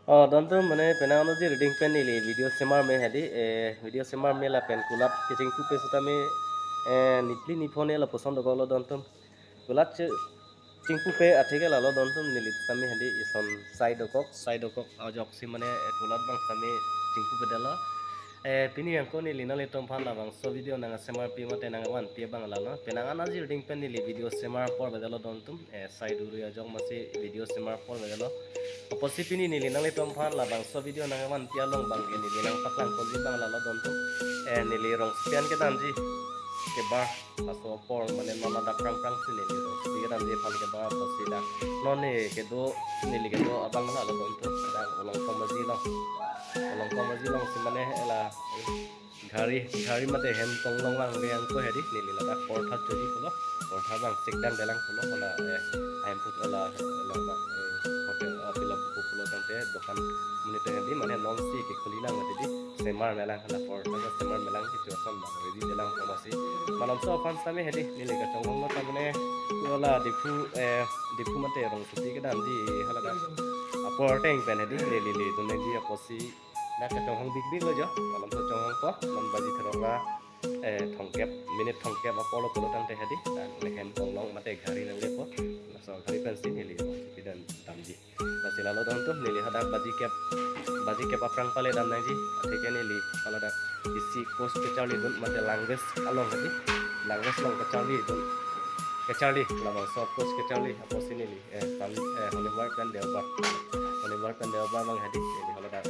Donto mane penang ji reading pen nili video semar me hadi video semar me la pen kulat kitching tu pe sutame nipli nipone la poson do golo donto kulat chingpu pe athege la lo donto nili sami hadi ison side okok ajok si mane kulat bang sami chingpu pe dala pini yang ko nili na le tom phan la bang so video nanga semar pi mate nanga wan pi bang la no penang ji reading pen nili video semar por bedalo donto side uru ajok masi video semar por bedalo Posipini nili nang litom phan la bang so video nang man pia long bang ke nili nang paklang konji bang la don tu nili rong spian ke danji ke bar aso por mane nona da prang prang si nili rong spi ke danji phan ke bar posida none ke do nili ke do abang la don tu da long komaji long si mane ela घारी मते हेम तोंगलों वांग बे अंको हेदी नीली लगा पोरथा चोजी पुलो पोरथा बांग सिकदान देलांग पुलो होला आइम पुत ला ला होटल पिला पुलो तंते दुकान मुनिते हेदी माने नॉन सी के खुलीना मते दी सेमार मेलांग होला पोरथा का सेमार मेलांग सिचुएशन बांग रेडी देलांग तमसी मालम सो फान सामे हेदी नीली का तोंगलों तमने होला दिफु मते रंग सुती के दान दी होला का पोरटेंग पेन हेदी नीली दुने जी अपोसी đã cái trong hông big big lo jo malam to trong hông ko non baji tharoga thongkep minute thongkep apa polo polo tang te hadi dan lehen konglong mate gari nang lepo na so gari pensin hili pidan tamji na silalo don to nili hada baji kep aprang pale dam nang ji atheke nili pala da isi cost ke charli don mate language along hadi language long ke charli lama so cost ke charli apo sinili honimar kan dewa bang hadi nili hala da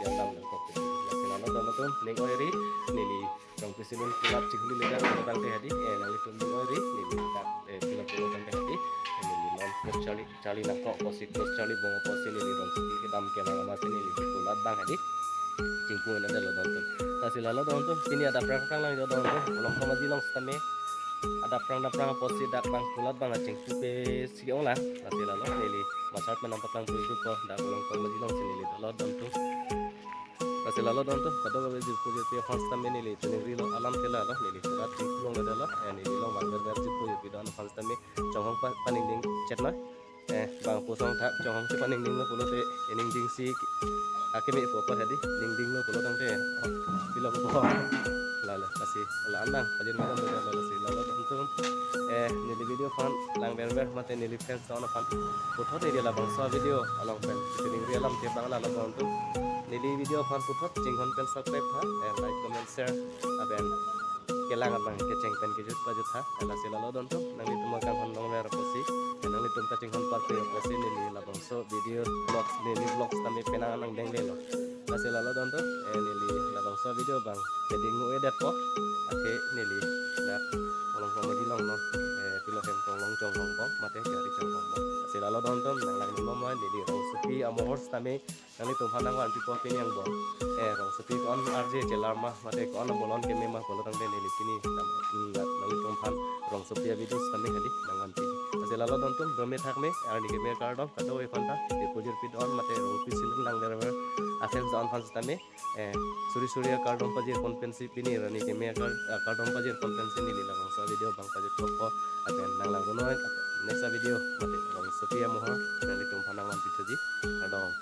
yang dam dan kopi silalo don to ning oiri nili rong pisilun kulap cikuli lega tang te hadi nang itu ning oiri nili dak pila pila tang te hadi nili non kos charli nak kok posi kos charli bongo posi nili rong siki ke dam ke nang ma nili kulap bang hadi cingku ene dalo don to silalo don to sini ada perang lang jo don to long kamaji long stame ada perang posi dak bang kulap bang cingku pe siong lang silalo nili masat menampak lang itu ko dak long kamaji long sini nili dalo don to Silalo don to kado gabe ji pujo pe first time nili tunri lo alam kela lo nili pura tinglong le dalo nili lo wang ber ji pujo pe don first time chonghong paning ding chat na bang posong tha chonghong si paning ding lo pulo te ening ding si akemi po pa hadi ding lo pulo tang te pilo po la kasi la anang pajin malam do la silalo don to nili video fan lang ber mate nili fans on fan photo nili la bang so video along pen tinri alam te bang la don to nili video fan putot jinghon pen subscribe tha like comment share aben kelang abang keceng pen kejut pajut tha ala silalo don to nang itu makan hon long mer posi nang itu ka jinghon par pe posi nili labang so video vlogs tami penang nang deng le lo ala silalo don to nili labang so video bang jadi ngue dat po ake nili dat long komedi long no pilo hem tong long chong hong bong mate jari chong hong bong silalo don to nang lang mo mo nili rong supi amor tami nang itu hanang wan pipo pin yang bong rong supi kon RJ jelarma mate kon bolon ke mema bolo tang de nili pini nang itu han rong supi video tami hadi nang wan pi silalo don to dome thakme arni ke me cardom kato e phanta deposit pit on mate rong pi silun lang der asen on fan tami suri cardom pajir kompensi pini rani ke me cardom pajir kompensi nili la bang video bang pajir ko aten nang lang no next video mate rong supi mo ha nang itu hanang wan pi ji kadom